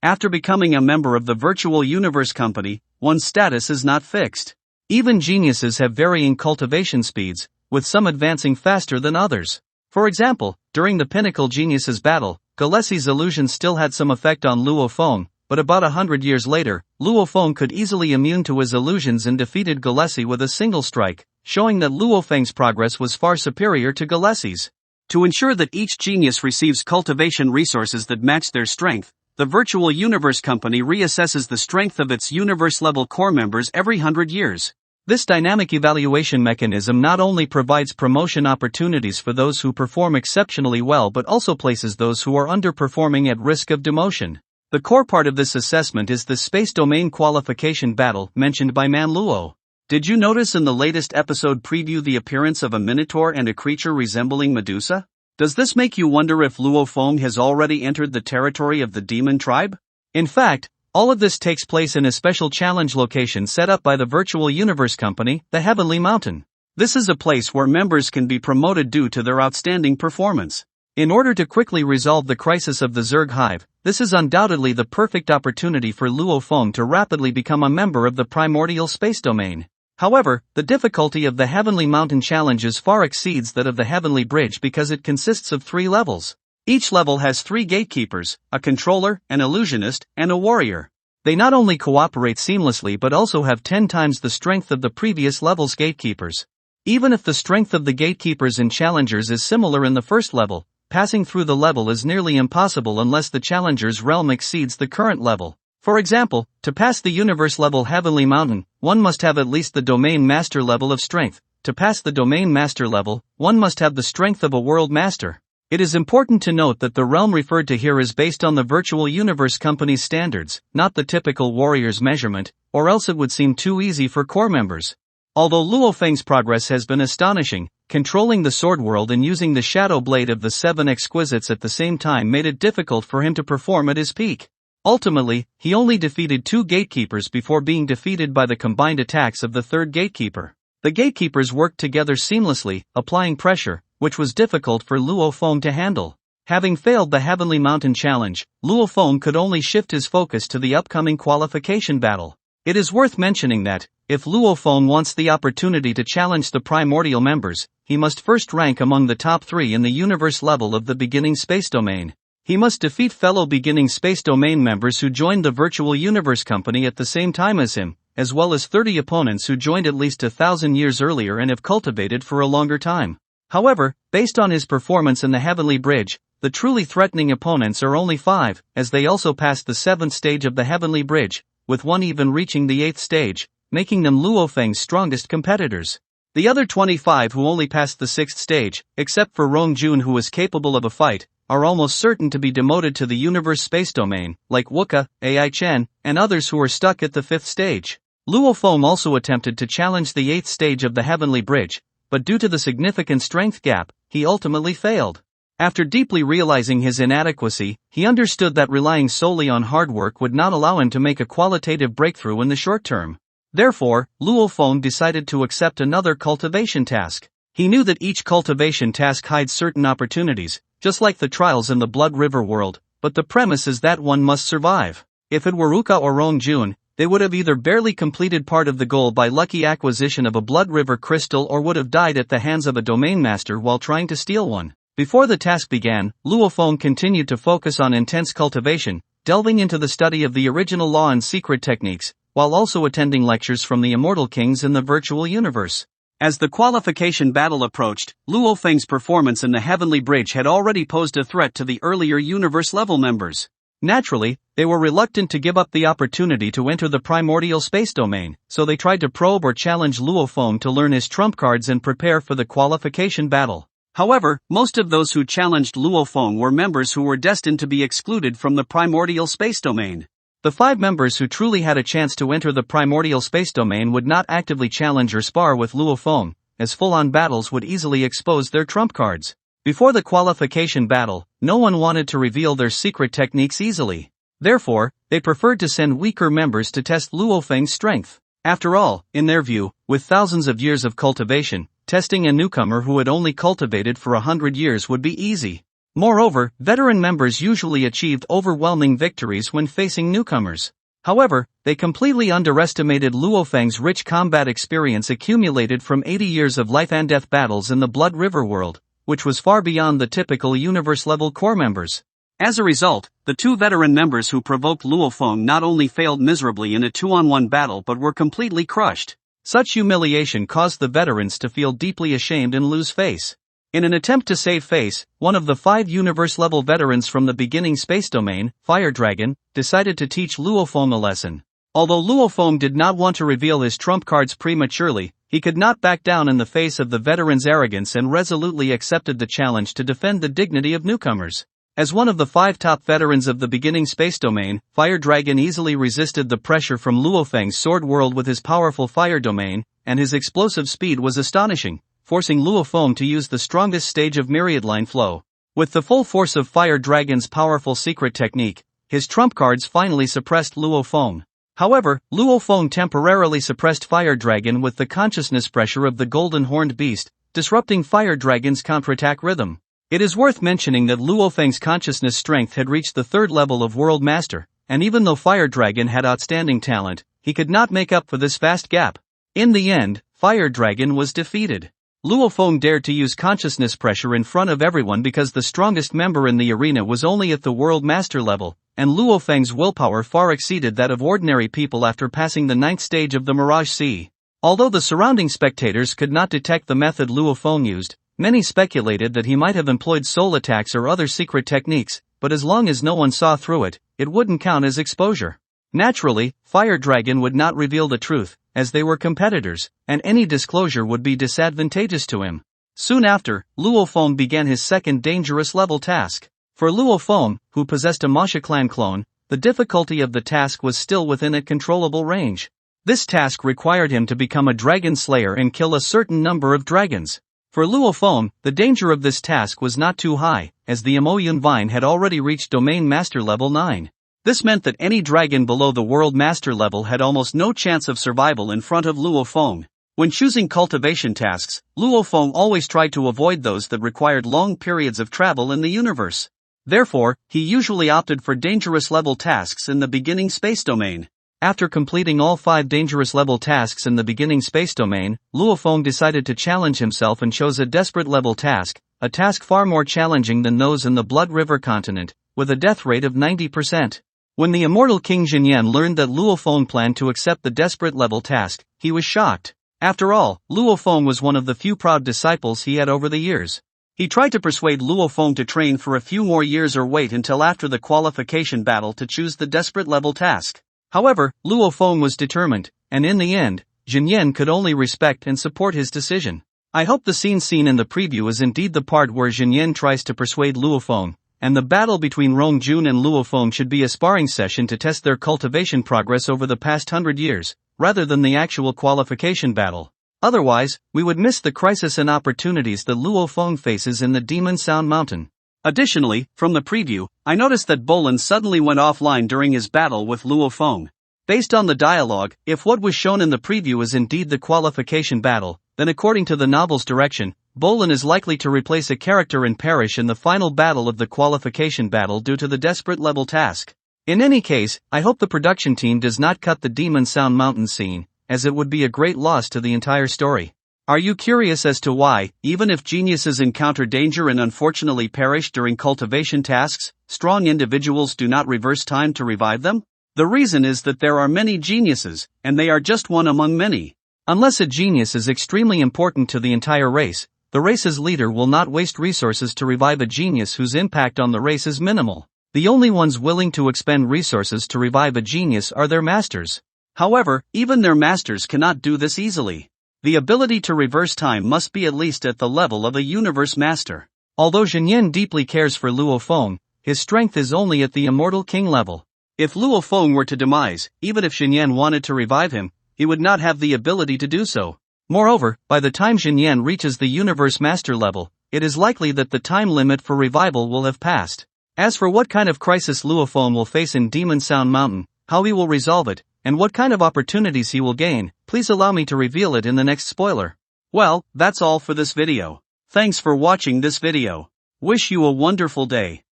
After becoming a member of the Virtual Universe Company, one's status is not fixed. Even geniuses have varying cultivation speeds, with some advancing faster than others. For example, during the Pinnacle Geniuses battle, Gillespie's illusion still had some effect on Luo Feng, but about 100 years later, Luo Feng could easily immune to his illusions and defeated Gillespie with a single strike, showing that Luo Feng's progress was far superior to Gillespie's. To ensure that each genius receives cultivation resources that match their strength, the Virtual Universe Company reassesses the strength of its universe-level core members every 100 years. This dynamic evaluation mechanism not only provides promotion opportunities for those who perform exceptionally well but also places those who are underperforming at risk of demotion. The core part of this assessment is the space domain qualification battle mentioned by Man Luo. Did you notice in the latest episode preview the appearance of a minotaur and a creature resembling Medusa? Does this make you wonder if Luo Feng has already entered the territory of the demon tribe? In fact, all of this takes place in a special challenge location set up by the Virtual Universe Company, the Heavenly Mountain. This is a place where members can be promoted due to their outstanding performance. In order to quickly resolve the crisis of the Zerg Hive, this is undoubtedly the perfect opportunity for Luo Feng to rapidly become a member of the primordial space domain. However, the difficulty of the Heavenly Mountain challenges far exceeds that of the Heavenly Bridge because it consists of 3 levels. Each level has 3 gatekeepers, a controller, an illusionist, and a warrior. They not only cooperate seamlessly but also have 10 times the strength of the previous level's gatekeepers. Even if the strength of the gatekeepers and challengers is similar in the first level, passing through the level is nearly impossible unless the challenger's realm exceeds the current level. For example, to pass the universe-level Heavenly Mountain, one must have at least the Domain Master level of strength. To pass the Domain Master level, one must have the strength of a World Master. It is important to note that the realm referred to here is based on the Virtual Universe Company's standards, not the typical warrior's measurement, or else it would seem too easy for core members. Although Luo Feng's progress has been astonishing, controlling the Sword World and using the Shadow Blade of the 7 Exquisites at the same time made it difficult for him to perform at his peak. Ultimately, he only defeated 2 gatekeepers before being defeated by the combined attacks of the 3rd gatekeeper. The gatekeepers worked together seamlessly, applying pressure, which was difficult for Luo Feng to handle. Having failed the Heavenly Mountain challenge, Luo Feng could only shift his focus to the upcoming qualification battle. It is worth mentioning that, if Luo Feng wants the opportunity to challenge the primordial members, he must first rank among the top 3 in the universe level of the beginning space domain. He must defeat fellow beginning space domain members who joined the Virtual Universe Company at the same time as him, as well as 30 opponents who joined at least 1,000 years earlier and have cultivated for a longer time. However, based on his performance in the Heavenly Bridge, the truly threatening opponents are only 5, as they also passed the 7th stage of the Heavenly Bridge, with one even reaching the 8th stage, making them Luo Feng's strongest competitors. The other 25 who only passed the 6th stage, except for Rong Jun who is capable of a fight, are almost certain to be demoted to the universe space domain, like Wuka, Ai Chen, and others who are stuck at the 5th stage. Luo Feng also attempted to challenge the 8th stage of the Heavenly Bridge, but due to the significant strength gap, he ultimately failed. After deeply realizing his inadequacy, he understood that relying solely on hard work would not allow him to make a qualitative breakthrough in the short term. Therefore, Luo Feng decided to accept another cultivation task. He knew that each cultivation task hides certain opportunities, just like the trials in the Blood River world, but the premise is that one must survive. If it were Uka or Rong Jun, they would have either barely completed part of the goal by lucky acquisition of a Blood River crystal or would have died at the hands of a domain master while trying to steal one. Before the task began, Luo Feng continued to focus on intense cultivation, delving into the study of the original law and secret techniques, while also attending lectures from the immortal kings in the virtual universe. As the qualification battle approached, Luo Feng's performance in the Heavenly Bridge had already posed a threat to the earlier universe-level members. Naturally, they were reluctant to give up the opportunity to enter the primordial space domain, so they tried to probe or challenge Luo Feng to learn his trump cards and prepare for the qualification battle. However, most of those who challenged Luo Feng were members who were destined to be excluded from the primordial space domain. The 5 members who truly had a chance to enter the primordial space domain would not actively challenge or spar with Luo Feng, as full-on battles would easily expose their trump cards. Before the qualification battle, no one wanted to reveal their secret techniques easily. Therefore, they preferred to send weaker members to test Luo Feng's strength. After all, in their view, with thousands of years of cultivation, testing a newcomer who had only cultivated for 100 years would be easy. Moreover, veteran members usually achieved overwhelming victories when facing newcomers. However, they completely underestimated Luo Feng's rich combat experience accumulated from 80 years of life-and-death battles in the Blood River world, which was far beyond the typical universe-level core members. As a result, the two veteran members who provoked Luo Feng not only failed miserably in a 2-on-1 battle but were completely crushed. Such humiliation caused the veterans to feel deeply ashamed and lose face. In an attempt to save face, one of the 5 universe-level veterans from the beginning space domain, Fire Dragon, decided to teach Luo Feng a lesson. Although Luo Feng did not want to reveal his trump cards prematurely, he could not back down in the face of the veteran's arrogance and resolutely accepted the challenge to defend the dignity of newcomers. As one of the 5 top veterans of the beginning space domain, Fire Dragon easily resisted the pressure from Luo Feng's sword world with his powerful fire domain, and his explosive speed was astonishing, forcing Luo Feng to use the strongest stage of Myriad Line Flow. With the full force of Fire Dragon's powerful secret technique, his trump cards finally suppressed Luo Feng. However, Luo Feng temporarily suppressed Fire Dragon with the consciousness pressure of the Golden Horned Beast, disrupting Fire Dragon's counterattack rhythm. It is worth mentioning that Luo Feng's consciousness strength had reached the 3rd level of World Master, and even though Fire Dragon had outstanding talent, he could not make up for this vast gap. In the end, Fire Dragon was defeated. Luo Feng dared to use consciousness pressure in front of everyone because the strongest member in the arena was only at the World Master level, and Luo Feng's willpower far exceeded that of ordinary people after passing the 9th stage of the Mirage Sea. Although the surrounding spectators could not detect the method Luo Feng used, many speculated that he might have employed soul attacks or other secret techniques, but as long as no one saw through it, it wouldn't count as exposure. Naturally, Fire Dragon would not reveal the truth, as they were competitors, and any disclosure would be disadvantageous to him. Soon after, Luo Feng began his second dangerous level task. For Luo Feng, who possessed a Masha clan clone, the difficulty of the task was still within a controllable range. This task required him to become a dragon slayer and kill a certain number of dragons. For Luo Feng, the danger of this task was not too high, as the Emoyun Vine had already reached Domain Master level 9. This meant that any dragon below the World Master level had almost no chance of survival in front of Luo Feng. When choosing cultivation tasks, Luo Feng always tried to avoid those that required long periods of travel in the universe. Therefore, he usually opted for dangerous level tasks in the beginning space domain. After completing all 5 dangerous level tasks in the beginning space domain, Luo Feng decided to challenge himself and chose a desperate level task, a task far more challenging than those in the Blood River continent, with a death rate of 90%. When the immortal King Jinyan learned that Luo Feng planned to accept the desperate level task, he was shocked. After all, Luo Feng was one of the few proud disciples he had over the years. He tried to persuade Luo Feng to train for a few more years or wait until after the qualification battle to choose the desperate level task. However, Luo Feng was determined, and in the end, Jinyan could only respect and support his decision. I hope the scene seen in the preview is indeed the part where Jinyan tries to persuade Luo Feng, and the battle between Rongjun and Luo Feng should be a sparring session to test their cultivation progress over the past 100 years, rather than the actual qualification battle. Otherwise, we would miss the crisis and opportunities that Luo Feng faces in the Demon Sound Mountain. Additionally, from the preview, I noticed that Bolin suddenly went offline during his battle with Luo Feng. Based on the dialogue, if what was shown in the preview is indeed the qualification battle, then according to the novel's direction, Bolin is likely to replace a character and perish in the final battle of the qualification battle due to the desperate level task. In any case, I hope the production team does not cut the Demon Sound Mountain scene, as it would be a great loss to the entire story. Are you curious as to why, even if geniuses encounter danger and unfortunately perish during cultivation tasks, strong individuals do not reverse time to revive them? The reason is that there are many geniuses, and they are just one among many. Unless a genius is extremely important to the entire race, the race's leader will not waste resources to revive a genius whose impact on the race is minimal. The only ones willing to expend resources to revive a genius are their masters. However, even their masters cannot do this easily. The ability to reverse time must be at least at the level of a universe master. Although Jinyan deeply cares for Luo Feng, his strength is only at the immortal king level. If Luo Feng were to demise, even if Jinyan wanted to revive him, he would not have the ability to do so. Moreover, by the time Jinyan reaches the universe master level, it is likely that the time limit for revival will have passed. As for what kind of crisis Luo Feng will face in Demon Sound Mountain, how he will resolve it, and what kind of opportunities he will gain, please allow me to reveal it in the next spoiler. Well, that's all for this video. Thanks for watching this video. Wish you a wonderful day.